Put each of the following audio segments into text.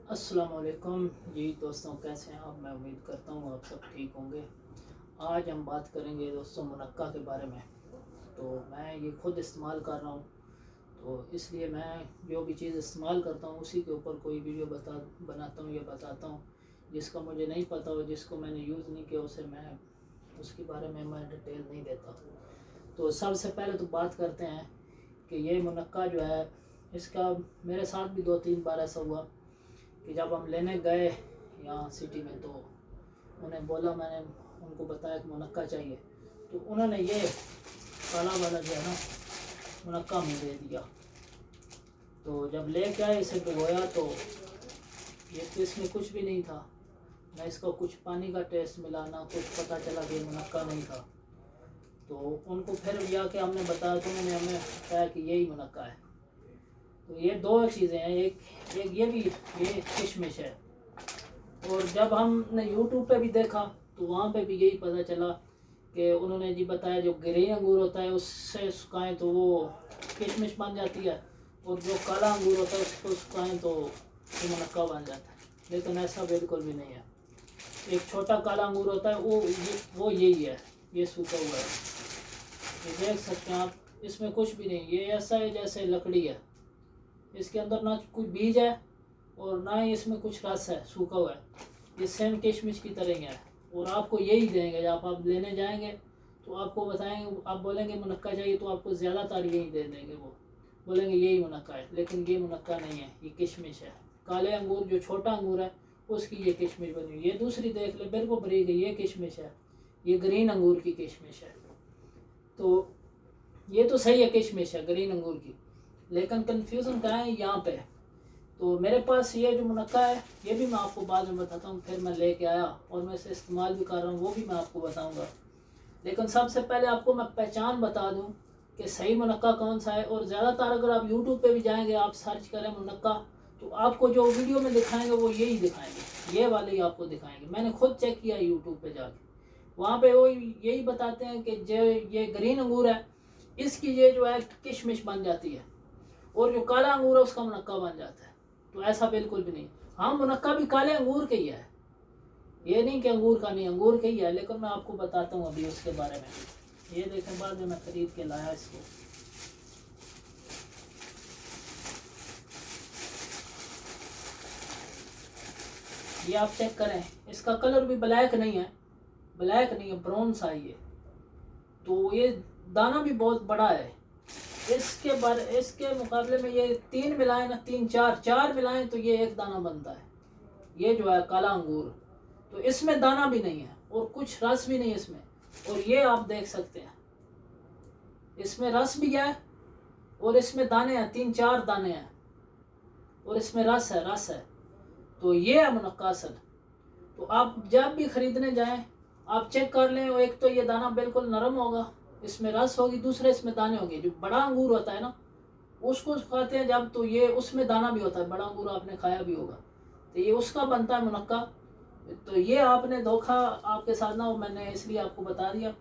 अस्सलाम वालेकुम जी दोस्तों, कैसे हैं आप। मैं उम्मीद करता हूँ आप सब ठीक होंगे। आज हम बात करेंगे दोस्तों मुनक्का के बारे में। तो मैं ये खुद इस्तेमाल कर रहा हूँ, तो इसलिए मैं जो भी चीज़ इस्तेमाल करता हूँ उसी के ऊपर कोई वीडियो बनाता हूँ या बताता हूँ। जिसका मुझे नहीं पता हो, जिसको मैंने यूज़ नहीं किया, उसे मैं उसके बारे में मैं डिटेल नहीं देता। तो सबसे पहले तो बात करते हैं कि ये मुनक्का जो है, इसका मेरे साथ भी 2-3 बार ऐसा हुआ कि जब हम लेने गए यहाँ सिटी में, तो उन्हें बोला, मैंने उनको बताया कि मुनक्का चाहिए, तो उन्होंने ये काला वाला जो है ना मुनक्का हमें दे दिया। तो जब ले के आए, इसे भिगोया, तो ये तो इसमें कुछ भी नहीं था, ना इसका कुछ पानी का टेस्ट मिला, ना कुछ पता चला कि ये मुनक्का नहीं था। तो उनको फिर जाके हमने बताया, तो उन्होंने हमें बताया कि यही मुनक्का है। तो ये दो चीज़ें हैं, एक ये भी, ये किशमिश है। और जब हमने यूट्यूब पे भी देखा तो वहाँ पे भी यही पता चला कि उन्होंने जी बताया जो ग्रीन अंगूर होता है उससे सुखाएं तो वो किशमिश बन जाती है, और जो काला अंगूर होता है उसको सुखाएं तो वो मुनक्का बन जाता है। लेकिन ऐसा बिल्कुल भी नहीं है। एक छोटा काला अंगूर होता है, वो यही है, ये सूखा हुआ है। ये देख सकते हैं आप, इसमें कुछ भी नहीं, ये ऐसा है जैसे लकड़ी है। इसके अंदर ना कोई बीज है और ना ही इसमें कुछ रस है, सूखा हुआ है। ये सेम किशमिश की तरह ही है, और आपको यही देंगे। जब आप लेने जाएंगे तो आपको बताएंगे, आप बोलेंगे मुनक्का चाहिए, तो आपको ज़्यादातर यही दे देंगे। वो बोलेंगे यही मुनक्का है, लेकिन ये मुनक्का नहीं है, ये किशमिश है। काले अंगूर, जो छोटा अंगूर है उसकी ये किशमिश बनी हुई। ये दूसरी देख ले, बिल्कुल बरीक है, ये किशमिश है। ये ग्रीन अंगूर की किशमिश है। तो ये तो सही है, किशमिश है ग्रीन अंगूर की, लेकिन कन्फ्यूज़न कहाँ है यहाँ पे। तो मेरे पास ये जो मुनक्का है, ये भी मैं आपको बाद में बताता हूँ। फिर मैं लेके आया और मैं इसे इस्तेमाल भी कर रहा हूँ, वो भी मैं आपको बताऊँगा। लेकिन सबसे पहले आपको मैं पहचान बता दूँ कि सही मुनक्का कौन सा है। और ज़्यादातर अगर आप यूट्यूब पे भी जाएंगे, आप सर्च करें मुनक्का, तो आपको जो वीडियो में दिखाएंगे वो यही दिखाएंगे, ये वाले ही आपको दिखाएंगे। मैंने खुद चेक किया यूट्यूब पे जाके, वहाँ पे वो यही बताते हैं कि जो ये ग्रीन अंगूर है, इसकी ये जो है किशमिश बन जाती है, और जो काला अंगूर है उसका मुनक्का बन जाता है। तो ऐसा बिल्कुल भी नहीं। हाँ, मुनक्का भी काले अंगूर के ही है, ये नहीं कि अंगूर का नहीं, अंगूर के ही है। लेकिन मैं आपको बताता हूँ अभी उसके बारे में। ये देखें, बाद में मैं खरीद के लाया इसको। ये आप चेक करें, इसका कलर भी ब्लैक नहीं है, ब्लैक नहीं है, ब्राउन सा है ये। तो ये दाना भी बहुत बड़ा है। इसके मुकाबले में ये 3 मिलाएं ना, 3 4 मिलाएं तो ये एक दाना बनता है। ये जो है काला अंगूर, तो इसमें दाना भी नहीं है और कुछ रस भी नहीं है इसमें। और ये आप देख सकते हैं, इसमें रस भी है और इसमें दाने हैं, 3 4 दाने हैं, और इसमें रस है। तो ये है मुनक्का असल। तो आप जब भी खरीदने जाएं, आप चेक कर लें। एक तो ये दाना बिल्कुल नरम होगा, इसमें रस होगी, दूसरे इसमें दाने होंगे। जो बड़ा अंगूर होता है ना, उसको खाते हैं जब, तो ये उसमें दाना भी होता है। बड़ा अंगूर आपने खाया भी होगा, तो ये उसका बनता है मुनक्का। तो ये आपने धोखा आपके साथ ना हो, मैंने इसलिए आपको बता दिया।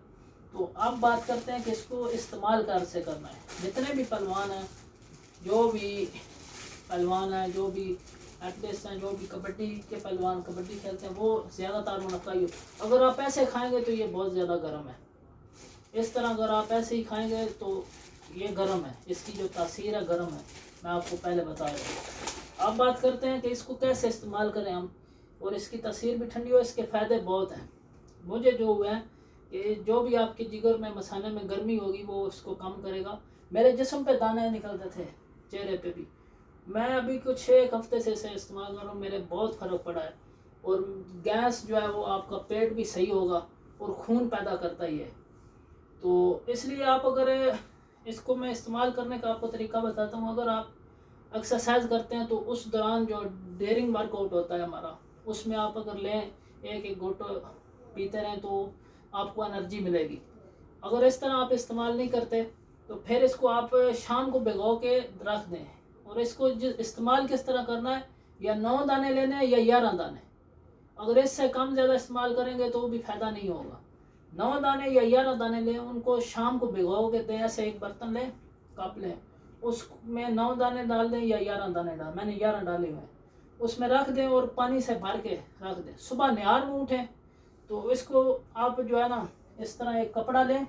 तो अब बात करते हैं कि इसको इस्तेमाल कैसे करना है। जितने भी पहलवान हैं, जो भी पहलवान हैं, जो भी एथलीट्स हैं, जो भी कबड्डी के पहलवान कबड्डी खेलते हैं, वो ज़्यादातर मुनक्का ही। अगर आप ऐसे खाएंगे तो ये बहुत ज़्यादा गर्म है। इस तरह अगर आप ऐसे ही खाएंगे तो ये गर्म है, इसकी जो तासीर है गर्म है, मैं आपको पहले बता रहा हूँ। अब बात करते हैं कि इसको कैसे इस्तेमाल करें हम, और इसकी तासीर भी ठंडी हो, इसके फ़ायदे बहुत हैं। मुझे जो हुआ है कि जो भी आपके जिगर में, मसाने में गर्मी होगी, वो उसको कम करेगा। मेरे जिस्म पे दाने निकलते थे, चेहरे पे भी। मैं अभी कुछ 1 हफ्ते से इसे इस्तेमाल कर रहा हूँ, मेरे बहुत फ़र्क पड़ा है। और गैस जो है वो, आपका पेट भी सही होगा, और खून पैदा करता ही है। तो इसलिए आप अगर इसको, मैं इस्तेमाल करने का आपको तरीका बताता हूँ। अगर आप एक्सरसाइज करते हैं तो उस दौरान जो डेयरिंग वर्कआउट होता है हमारा, उसमें आप अगर लें, एक एक घुट पीते रहें, तो आपको एनर्जी मिलेगी। अगर इस तरह आप इस्तेमाल नहीं करते, तो फिर इसको आप शाम को भिगो के रख दें। और इसको इस्तेमाल किस तरह करना है, या 9 दाने लेने हैं या 11 दाने। अगर इससे कम ज़्यादा इस्तेमाल करेंगे तो भी फ़ायदा नहीं होगा। 9 दाने या 11 दाने लें, उनको शाम को भिगो के दें। ऐसे एक बर्तन लें, कप लें, उसमें 9 दाने डाल दें या 11 दाने डाल, मैंने 11 डाले हुए हैं। اس میں رکھ دیں اور پانی سے بھر کے رکھ دیں. صبح نیار میں اٹھیں تو اس کو آپ جو ہے نا اس طرح ایک کپڑا لیں,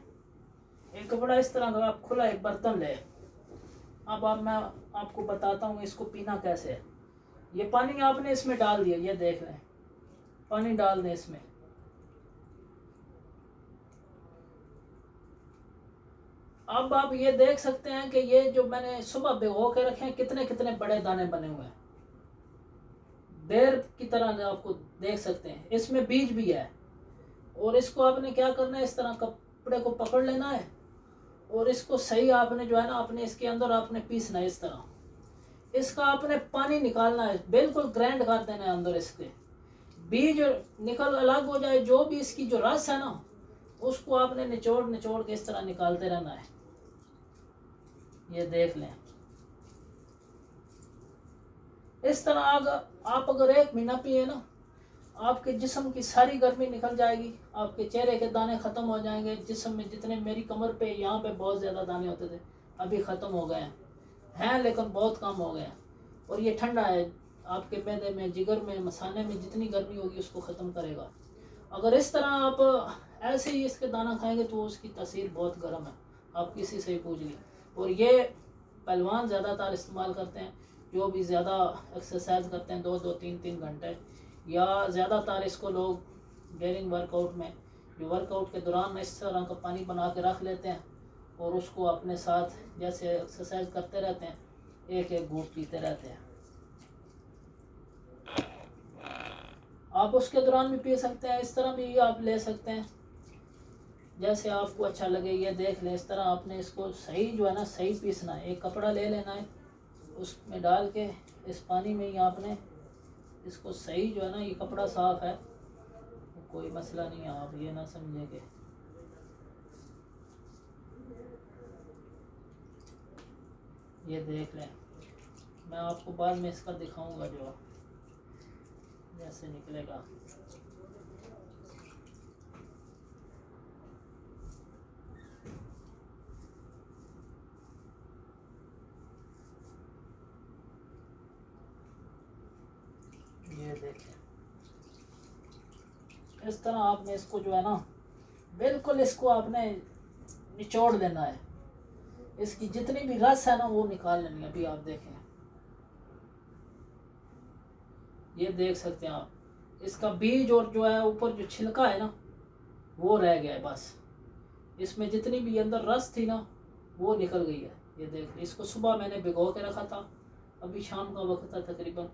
ایک کپڑا اس طرح کا آپ کھلا ایک برتن لیں. اب میں آپ کو بتاتا ہوں اس کو پینا کیسے ہے. یہ پانی آپ نے اس میں ڈال دیا, یہ دیکھ لیں پانی ڈال دیں اس میں. اب آپ یہ دیکھ سکتے ہیں کہ یہ جو میں نے صبح بھگو کے رکھے ہیں کتنے کتنے بڑے دانے بنے ہوئے ہیں, بیر کی طرح آپ کو دیکھ سکتے ہیں. اس میں بیج بھی ہے. اور اس کو آپ نے کیا کرنا ہے, اس طرح کپڑے کو پکڑ لینا ہے اور اس کو صحیح آپ نے جو ہے نا اپنے اس کے اندر آپ نے پیسنا ہے. اس طرح اس کا آپ نے پانی نکالنا ہے, بالکل گرائنڈ کر دینا ہے. اندر اس کے بیج نکل الگ ہو جائے, جو بھی اس کی جو رس ہے نا اس کو آپ نے نچوڑ کے اس طرح نکالتے رہنا ہے. یہ دیکھ لیں اس طرح آپ اگر 1 مہینہ پیے نا, آپ کے جسم کی ساری گرمی نکل جائے گی, آپ کے چہرے کے دانے ختم ہو جائیں گے. جسم میں جتنے میری کمر پہ یہاں پہ بہت زیادہ دانے ہوتے تھے ابھی ختم ہو گئے ہیں لیکن بہت کم ہو گئے ہیں. اور یہ ٹھنڈا ہے, آپ کے معدے میں, جگر میں, مثانے میں جتنی گرمی ہوگی اس کو ختم کرے گا. اگر اس طرح آپ ایسے ہی اس کے دانہ کھائیں گے تو اس کی تاثیر بہت گرم ہے, آپ کسی سے ہی پوچھ لیں. اور یہ پہلوان زیادہ تر استعمال کرتے ہیں, جو بھی زیادہ ایکسرسائز کرتے ہیں 2-3 گھنٹے, یا زیادہ تر اس کو لوگ ڈیرنگ ورک آؤٹ میں جو ورک آؤٹ کے دوران اس طرح کا پانی بنا کے رکھ لیتے ہیں اور اس کو اپنے ساتھ جیسے ایکسرسائز کرتے رہتے ہیں ایک گھونٹ پیتے رہتے ہیں. آپ اس کے دوران بھی پی سکتے ہیں, اس طرح بھی آپ لے سکتے ہیں جیسے آپ کو اچھا لگے. یہ دیکھ لیں اس طرح آپ نے اس کو صحیح جو ہے نا صحیح پیسنا ہے. ایک کپڑا لے لینا ہے, اس میں ڈال کے اس پانی میں ہی آپ نے اس کو صحیح جو ہے نا, یہ کپڑا صاف ہے کوئی مسئلہ نہیں ہے, آپ یہ نہ سمجھیں کہ یہ دیکھ لیں. میں آپ کو بعد میں اس کا دکھاؤں گا جو جیسے نکلے گا. یہ دیکھیں اس طرح آپ نے اس کو جو ہے نا بالکل اس کو آپ نے نچوڑ دینا ہے. اس کی جتنی بھی رس ہے نا وہ نکال لینی ہے. ابھی آپ دیکھیں, یہ دیکھ سکتے ہیں آپ, اس کا بیج اور جو ہے اوپر جو چھلکا ہے نا وہ رہ گیا ہے بس. اس میں جتنی بھی اندر رس تھی نا وہ نکل گئی ہے. یہ دیکھ, اس کو صبح میں نے بھگو کے رکھا تھا, ابھی شام کا وقت تھا تقریباً,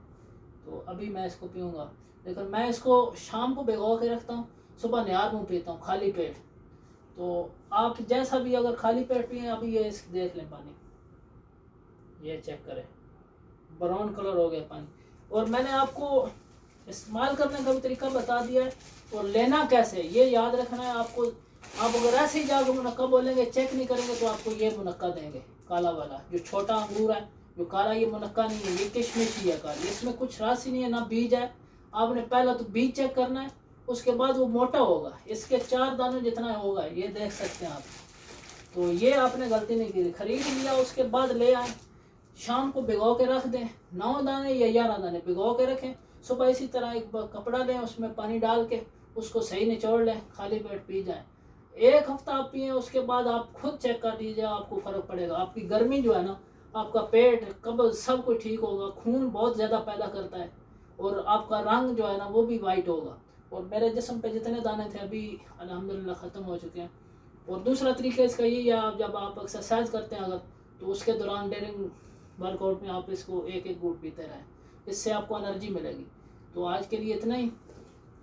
تو ابھی میں اس کو پیوں گا. لیکن میں اس کو شام کو بھگو کے رکھتا ہوں, صبح نیار منہ پیتا ہوں خالی پیٹ. تو آپ جیسا بھی اگر خالی پیٹ پئیں, ابھی یہ اس دیکھ لیں پانی, یہ چیک کریں براؤن کلر ہو گیا پانی. اور میں نے آپ کو استعمال کرنے کا بھی طریقہ بتا دیا ہے, اور لینا کیسے یہ یاد رکھنا ہے آپ کو. آپ اگر ایسے ہی جا کے منقع بولیں گے, چیک نہیں کریں گے, تو آپ کو یہ منقع دیں گے کالا والا جو چھوٹا انگور ہے. جو کالا یہ منقع نہیں ہے, یہ کشمش ہی ہے کالی, اس میں کچھ رس ہی نہیں ہے نہ بیج ہے. آپ نے پہلا تو بیج چیک کرنا ہے, اس کے بعد وہ موٹا ہوگا, اس کے 4 دانوں جتنا ہوگا, یہ دیکھ سکتے ہیں آپ. تو یہ آپ نے غلطی نہیں کی, خرید لیا اس کے بعد لے آئیں, شام کو بھگو کے رکھ دیں 9 دانے یا 11 دانے بھگو کے رکھیں. صبح اسی طرح ایک کپڑا لیں, اس میں پانی ڈال کے اس کو صحیح نچوڑ لیں, خالی پیٹ پی جائیں. 1 ہفتہ آپ پئیں, اس کے بعد آپ خود چیک کر لیجیے, آپ کو فرق پڑے گا. آپ کی گرمی جو ہے نا, آپ کا پیٹ قبض سب کچھ ٹھیک ہوگا, خون بہت زیادہ پیدا کرتا ہے, اور آپ کا رنگ جو ہے نا وہ بھی وائٹ ہوگا. اور میرے جسم پہ جتنے دانے تھے ابھی الحمدللہ ختم ہو چکے ہیں. اور دوسرا طریقہ اس کا یہی ہے, جب آپ ایکسرسائز کرتے ہیں اگر, تو اس کے دوران ڈیرنگ ورک آؤٹ میں آپ اس کو ایک گھونٹ پیتے رہیں, اس سے آپ کو انرجی ملے گی. تو آج کے لیے اتنا ہی.